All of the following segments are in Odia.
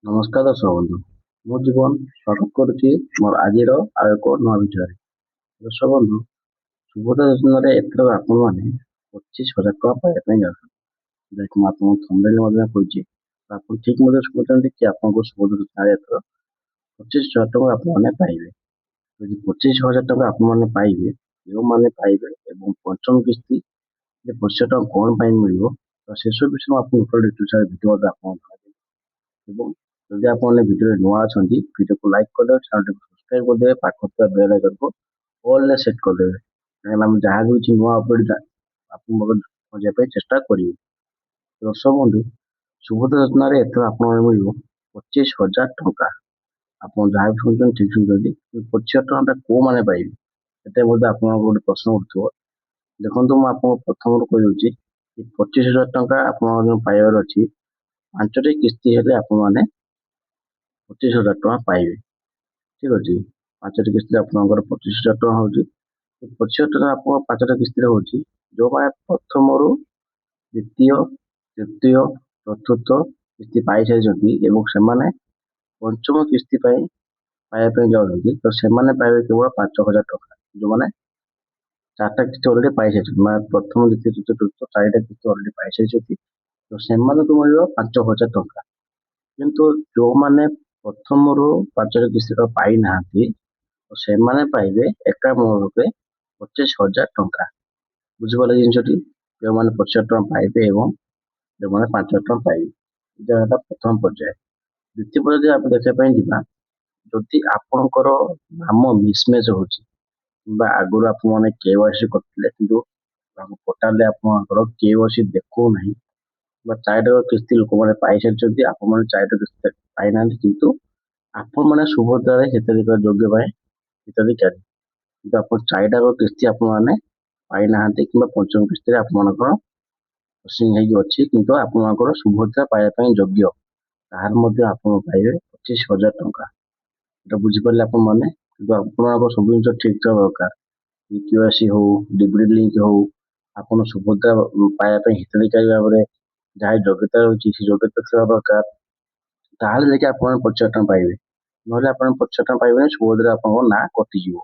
ନମସ୍କାର ଦର୍ଶକ ବନ୍ଧୁ। ମୁଁ ଜୀବନ ସ୍ୱାଗତ କରୁଛି ମୋର ଆଜିର ଆଉ ଏକ ନୂଆ ଭିଡ଼ିଓରେ। ଦର୍ଶକ ବନ୍ଧୁ, ସୁଭଦ୍ରା ଯୋଜନାରେ ଏଥର ଆପଣମାନେ 25,000 ଟଙ୍କା ପାଇବା ପାଇଁ ଯାଉଛନ୍ତି। ଯାହାକି ମୁଁ ଆପଣଙ୍କୁ ଥମ୍ବନେଲରେ ମଧ୍ୟ କହିଛି। ଆପଣ ଠିକ୍ ମଧ୍ୟ ଶୁଣୁଛନ୍ତି କି ଆପଣଙ୍କୁ ସୁଭଦ୍ରା ଯୋଜନାରେ ଏଥର 25,000 ଟଙ୍କା ଆପଣମାନେ ପାଇବେ। ଯଦି 25,000 ଟଙ୍କା ଆପଣମାନେ ପାଇବେ, ଯେଉଁମାନେ ପାଇବେ ଏବଂ ପଞ୍ଚମ କିସ୍ତି ଯେ 25,000 ଟଙ୍କା କ'ଣ ପାଇଁ ମିଳିବ, ତ ସେସବୁ ବିଷୟ ମୁଁ ଆପଣଙ୍କୁ ଉପରେ ଡିଟେଲ୍ସରେ ଭିଡ଼ିଓ ମଧ୍ୟ ଆପଣଙ୍କୁ ଜଣାଇବି। ଏବଂ ଯଦି ଆପଣମାନେ ଭିଡ଼ିଓରେ ନୂଆ ଅଛନ୍ତି, ଭିଡ଼ିଓକୁ ଲାଇକ୍ କରିଦେବେ, ଚ୍ୟାନେଲଟିକୁ ସବସ୍କ୍ରାଇବ୍ କରିଦେବେ, ପାଖରେ ଥିବା ବେଲ୍ ଆଇକନ୍କୁ ଅଲ୍ରେ ସେଟ୍ କରିଦେବେ। କାହିଁକିନା ମୁଁ ଯାହା ବି କିଛି ନୂଆ ଅପଡ଼େଟ୍ ଆପଣଙ୍କ ପାଖରେ ପହଞ୍ଚାଇବା ପାଇଁ ଚେଷ୍ଟା କରିବି। ଦର୍ଶକ ବନ୍ଧୁ, ସୁଭଦ୍ରା ଯୋଜନାରେ ଏଥର ଆପଣମାନଙ୍କୁ ମିଳିବ 25,000 ଟଙ୍କା। ଆପଣ ଯାହା ବି ଶୁଣୁଛନ୍ତି ଠିକ୍ ଶୁଣୁଛନ୍ତି। 25,000 ଟଙ୍କାଟା କୋଉମାନେ ପାଇବେ, ସେଟା ମଧ୍ୟ ଆପଣଙ୍କ ଗୋଟେ ପ୍ରଶ୍ନ ଉଠୁଥିବ। ଦେଖନ୍ତୁ, ମୁଁ ଆପଣଙ୍କୁ ପ୍ରଥମରୁ କହିଦେଉଛି କି 25,000 ଟଙ୍କା ଆପଣଙ୍କ ପାଇବାର ଅଛି। 5ଟି କିସ୍ତି ହେଲେ ଆପଣମାନେ 25,000 ଟଙ୍କା ପାଇବେ। ଠିକ୍ ଅଛି, 5ଟି କିସ୍ତିରେ ଆପଣଙ୍କର 25,000 ଟଙ୍କା ହେଉଛି। 25,000 ଟଙ୍କା ଆପଣଙ୍କ 5ଟା କିସ୍ତିରେ ହେଉଛି। ଯେଉଁମାନେ ପ୍ରଥମରୁ ଦ୍ୱିତୀୟ, ତୃତୀୟ, ଚତୁର୍ଥ କିସ୍ତି ପାଇସାରିଛନ୍ତି ଏବଂ ସେମାନେ ପଞ୍ଚମ କିସ୍ତି ପାଇଁ ପାଇବା ପାଇଁ ଯାଉଛନ୍ତି, ତ ସେମାନେ ପାଇବେ କେବଳ 5,000 ଟଙ୍କା। ଯେଉଁମାନେ 4ଟା କିସ୍ତି ଅଲରେଡ଼ି ପାଇସାରିଛନ୍ତି, ମାନେ ପ୍ରଥମ, ଦ୍ୱିତୀୟ, ତୃତୀୟ, ଚତୁର୍ଥ 4ଟା କିସ୍ତି ଅଲରେଡ଼ି ପାଇସାରିଛନ୍ତି, ତ ସେମାନଙ୍କୁ ମିଳିବ 5,000 ଟଙ୍କା। କିନ୍ତୁ ଯେଉଁମାନେ ପ୍ରଥମରୁ 5ଟି କିସ୍ତିର ପାଇନାହାନ୍ତି, ତ ସେମାନେ ପାଇବେ ଏକାମୂଳ ରୂପେ 25,000 ଟଙ୍କା। ବୁଝିପାରିଲେ ଜିନିଷଟି? ଯେଉଁମାନେ 25,000 ଟଙ୍କା ପାଇବେ ଏବଂ ଯେଉଁମାନେ 5,000 ଟଙ୍କା ପାଇବେ, ଏଇଟା ହେଲା ପ୍ରଥମ ପର୍ଯ୍ୟାୟ। ଦ୍ୱିତୀୟ ପର୍ଯ୍ୟାୟ ଆମେ ଦେଖିବା ପାଇଁ ଯିବା। ଯଦି ଆପଣଙ୍କର ନାମ ମିସମ୍ୟାଚ୍ ହେଉଛି କିମ୍ବା ଆଗରୁ ଆପଣମାନେ KYC କରିଥିଲେ କିନ୍ତୁ ପୋର୍ଟାଲରେ ଆପଣଙ୍କର KYC ଦେଖାଉନାହିଁ, ବା 4ଟା କିସ୍ତି ଲୋକମାନେ ପାଇସାରିଛନ୍ତି, ଆପଣମାନେ 4ଟା କିସ୍ତି ପାଇନାହାନ୍ତି, କିନ୍ତୁ ଆପଣମାନେ ସୁଭଦ୍ରାରେ ହିତାଧିକାର ଯୋଗ୍ୟ ପାଇଁ ହିତାଧିକାରୀ, କିନ୍ତୁ ଆପଣ 4ଟା କିସ୍ତି ଆପଣମାନେ ପାଇନାହାନ୍ତି କିମ୍ବା ପଞ୍ଚମ କିସ୍ତିରେ ଆପଣମାନଙ୍କର ପ୍ରୋସେସିଂ ହେଇକି ଅଛି, କିନ୍ତୁ ଆପଣମାନଙ୍କର ସୁଭଦ୍ରା ପାଇବା ପାଇଁ ଯୋଗ୍ୟ, ତାହାର ମଧ୍ୟ ଆପଣ ପାଇବେ 25,000 ଟଙ୍କା। এটা ବୁଝିପାରିଲେ ଆପଣମାନେ? କିନ୍ତୁ ଆପଣଙ୍କ ସବୁ ଜିନିଷ ଠିକ୍ ଥିବା ଦରକାର। KYC ହଉ, ଡିବିଟି ଲିଙ୍କ ହଉ, ଆପଣ ସୁଭଦ୍ରା ପାଇବା ପାଇଁ ହିତାଧିକାରୀ ଭାବରେ ଯାହା ଯୋଗ୍ୟତା ରହିଛି ସେ ଯୋଗ୍ୟତା ଥିବା ଦରକାର। ତାହେଲେ ଯାଇକି ଆପଣ 25,000 ଟଙ୍କା ପାଇବେ। ନହେଲେ ଆପଣ 25,000 ଟଙ୍କା ପାଇବେନି, ସୁଭଦ୍ରା ଆପଣଙ୍କ ନାଁ କଟିଯିବ।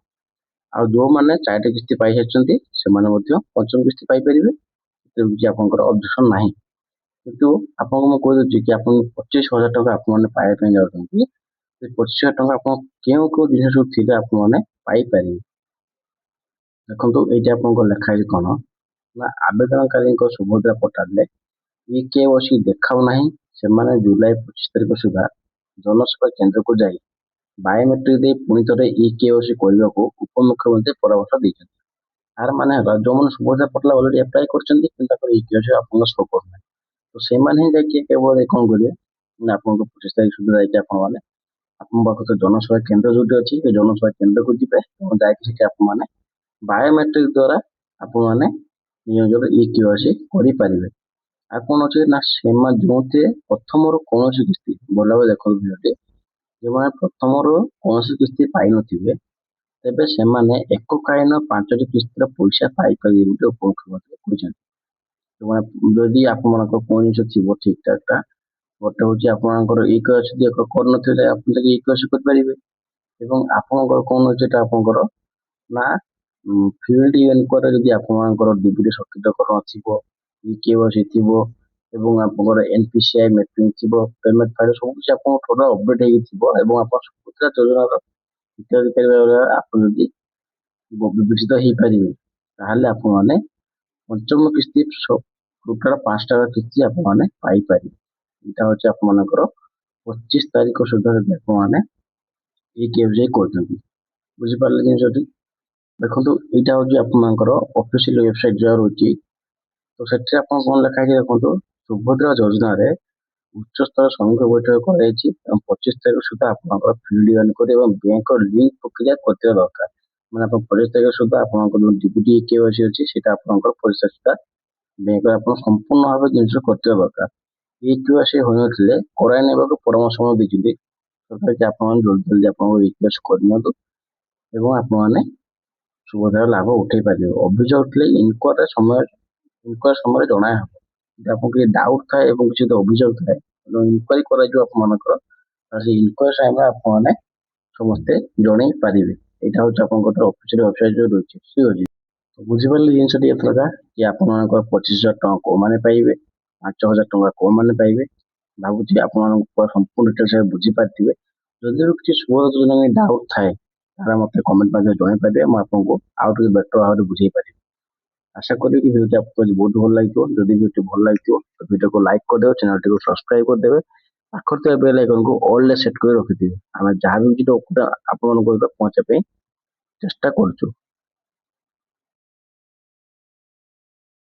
ଆଉ ଯେଉଁମାନେ 4ଟି କିସ୍ତି ପାଇସାରିଛନ୍ତି, ସେମାନେ ମଧ୍ୟ ପଞ୍ଚମ କିସ୍ତି ପାଇପାରିବେ। ସେଥିରେ କିଛି ଆପଣଙ୍କର ଅବଜେକ୍ସନ୍ ନାହିଁ। କିନ୍ତୁ ଆପଣଙ୍କୁ ମୁଁ କହିଦେଉଛି କି ଆପଣ 25,000 ଟଙ୍କା ଆପଣମାନେ ପାଇବା ପାଇଁ ଯାଉଛନ୍ତି। ସେ 25,000 ଟଙ୍କା ଆପଣ କେଉଁ କେଉଁ ଜିନିଷ ସବୁ ଥିଲେ ଆପଣମାନେ ପାଇପାରିବେ। ଦେଖନ୍ତୁ, ଏଇଠି ଆପଣଙ୍କର ଲେଖା ହେଇଛି କ'ଣ ନା, ଆବେଦନକାରୀଙ୍କ ସୁଭଦ୍ରା ପୋର୍ଟାଲରେ KYC ଦେଖାଉନାହିଁ, ସେମାନେ ଜୁଲାଇ 25 ତାରିଖ ସୁଦ୍ଧା ଜନସେବା କେନ୍ଦ୍ରକୁ ଯାଇ ବାୟୋମେଟ୍ରିକ୍ ଦେଇ ପୁଣି ଥରେ KYC କରିବାକୁ ଉପମୁଖ୍ୟମନ୍ତ୍ରୀ ପରାମର୍ଶ ଦେଇଛନ୍ତି। ତାର ମାନେ ହେଲା, ଯେଉଁମାନେ ସୁଭଦ୍ରା ପୋର୍ଟାଲ ଅଲରେଡ଼ି ଆପ୍ଲାଏ କରିଛନ୍ତି କିନ୍ତୁ ତାଙ୍କର KYC ଆପଣଙ୍କ ଶୋ କରୁନାହିଁ, ତ ସେମାନେ ହିଁ ଯାଇକି କେବଳ କ'ଣ କରିବେ ନା, ଆପଣଙ୍କ 25 ତାରିଖ ସୁଦ୍ଧା ଯାଇକି ଆପଣମାନେ ଆପଣଙ୍କ ପାଖରେ ଜନସେବା କେନ୍ଦ୍ର ଯୋଉଠି ଅଛି, ସେ ଜନସେବା କେନ୍ଦ୍ରକୁ ଯିବେ ଏବଂ ଯାଇକି ସେଠି ଆପଣମାନେ ବାୟୋମେଟ୍ରିକ୍ ଦ୍ୱାରା ଆପଣମାନେ ନିଜର KYC କରିପାରିବେ। ଆଉ କ'ଣ ଅଛି ନା, ସେମାନେ ଯେଉଁଥିରେ ପ୍ରଥମରୁ କୌଣସି କିସ୍ତି, ଭଲ ଭାବେ ଦେଖନ୍ତୁ ଭିଡ଼ିଓଟି, ଯେଉଁମାନେ ପ୍ରଥମରୁ କୌଣସି କିସ୍ତି ପାଇନଥିବେ, ତେବେ ସେମାନେ ଏକକାଳୀନ 5ଟି କିସ୍ତିର ପଇସା ପାଇପାରିବେ ବୋଲି ଉପମୁଖ୍ୟମନ୍ତ୍ରୀ କହିଛନ୍ତି। ଯେଉଁମାନେ ଯଦି ଆପଣମାନଙ୍କର କୌଣସି ଜିନିଷ ଥିବ ଠିକ୍ ଠାକ୍ଟା, ଗୋଟେ ହେଉଛି ଆପଣଙ୍କର KYC ଯଦି କରିନଥିବେ, ଆପଣ ଯାଇକି KYC କରିପାରିବେ। ଏବଂ ଆପଣଙ୍କର କ'ଣ ଅଛି, ଏଇଟା ଆପଣଙ୍କର ନା ଫିଲ୍ଡ ଇନକ୍ୱାରି, ଯଦି ଆପଣଙ୍କର ଡିବିଟି ସକ୍ରିୟକରଣ ଥିବ, KYC ଥିବ ଏବଂ ଆପଣଙ୍କର NPCI ମ୍ୟାପିଂ ଥିବ, ପେମେଣ୍ଟ ଫାଇଲ୍ ସବୁ କିଛି ଆପଣଙ୍କ ଟୋଟାଲ୍ ଅପଡେଟ୍ ହେଇକି ଥିବ ଏବଂ ଆପଣ ସୁଭଦ୍ରା ଯୋଜନାର ହିତାଧିକାରୀ ଭାବରେ ଆପଣ ଯଦି ବିବେଚିତ ହେଇପାରିବେ, ତାହେଲେ ଆପଣମାନେ ପଞ୍ଚମ କିସ୍ତି ଟୋଟାଲ୍ 5ଟା କିସ୍ତି ଆପଣମାନେ ପାଇପାରିବେ। ଏଇଟା ହେଉଛି ଆପଣମାନଙ୍କର 25 ତାରିଖ ସୁଦ୍ଧା ଯଦି ଆପଣମାନେ KYC କରୁଛନ୍ତି। ବୁଝିପାରିଲେ ଜିନିଷଟି? ଦେଖନ୍ତୁ, ଏଇଟା ହେଉଛି ଆପଣମାନଙ୍କର ଅଫିସିଆଲ ୱେବସାଇଟ୍ ଯାହା ରହୁଛି, ତ ସେଠି ଆପଣ କ'ଣ ଲେଖା ହେଇଛି ଦେଖନ୍ତୁ। ସୁଭଦ୍ରା ଯୋଜନାରେ ଉଚ୍ଚସ୍ତର ସମୀକ୍ଷା ବୈଠକ କରାଯାଇଛି ଏବଂ 25 ତାରିଖ ସୁଦ୍ଧା ଆପଣଙ୍କର ଫିଲ୍ଡ ଇନକ୍ୱାରି ଏବଂ ବ୍ୟାଙ୍କର ଲିଙ୍କ ପ୍ରକ୍ରିୟା କରିଥିବା ଦରକାର। ମାନେ ଆପଣ 25 ତାରିଖ ସୁଦ୍ଧା ଆପଣଙ୍କର ଯେଉଁ ଡିବିଟି KYC ଅଛି, ସେଇଟା ଆପଣଙ୍କର 25 ତାରିଖ ସୁଦ୍ଧା ବ୍ୟାଙ୍କରେ ଆପଣ ସମ୍ପୂର୍ଣ୍ଣ ଭାବେ ଜିନିଷ କରିଥିବା ଦରକାର। KYC ହୋଇନଥିଲେ କରାଇ ନେବାକୁ ପରାମର୍ଶ ଦେଇଛନ୍ତି ସରକାର କି ଆପଣମାନେ ଜଲ୍ଦି ଜଲ୍ଦି ଆପଣଙ୍କ KYC କରିନିଅନ୍ତୁ ଏବଂ ଆପଣମାନେ ସୁଭଦ୍ରାର ଲାଭ ଉଠାଇ ପାରିବେ। ଅଭିଯୋଗ ଥିଲେ ଇନକ୍ୱାରି ସମୟରେ ଜଣାଇ ହେବ। ଯଦି ଆପଣଙ୍କୁ କିଛି ଡାଉଟ୍ ଥାଏ ଏବଂ କିଛି ଅଭିଯୋଗ ଥାଏ, ଇନକ୍ୱାରି କରାଯିବ ଆପଣମାନଙ୍କର ଆଉ ସେଇ ଇନକ୍ୱାରି ଟାଇମରେ ଆପଣମାନେ ସମସ୍ତେ ଜଣେଇ ପାରିବେ। ଏଇଟା ହଉଛି ଆପଣଙ୍କର ଅଫିସିଆଲ ୱେବସାଇଟ ଯୋଉ ରହିଛି, ଠିକ ଅଛି। ତ ବୁଝିପାରିଲେ ଜିନିଷଟି ଏଥରକା କି ଆପଣମାନଙ୍କର 25,000 ଟଙ୍କା କୋଉମାନେ ପାଇବେ, 5,000 ଟଙ୍କା କୋଉମାନେ ପାଇବେ। ଭାବୁଛି ଆପଣମାନଙ୍କ ସମ୍ପୂର୍ଣ୍ଣ ଡିଟେଲ୍ସ ବୁଝିପାରିଥିବେ। ଯଦି ବି କିଛି ସୁଭଦ୍ରା ଡାଉଟ୍ ଥାଏ ତାହେଲେ ମତେ କମେଣ୍ଟ ମାଧ୍ୟମରେ ଜଣେଇ ପାରିବେ, ମୁଁ ଆପଣଙ୍କୁ ଆଉ ଟିକେ ବେଟର ଭାବରେ ବୁଝେଇ ପାରିବି। ଆଶା କରିବି କି ଭିଡ଼ିଓଟି ଆପଣଙ୍କୁ ଆଜି ବହୁତ ଭଲ ଲାଗିଥିବ। ଯଦି ଭିଡ଼ିଓଟି ଭଲ ଲାଗିଥିବ ତ ଭିଡ଼ିଓକୁ ଲାଇକ୍ କରିଦେବେ, ଚ୍ୟାନେଲଟିକୁ ସବସ୍କ୍ରାଇବ କରିଦେବେ, ପାଖରେ ଥିବା ବେଲ୍ ଆଇକନକୁ ଅଲରେ ସେଟ୍ କରି ରଖିଥିବେ। ଆମେ ଯାହା ବି ଭିଡ଼ିଓ ଆପଣମାନଙ୍କ ପହଞ୍ଚିବା ପାଇଁ ଚେଷ୍ଟା କରୁଛୁ।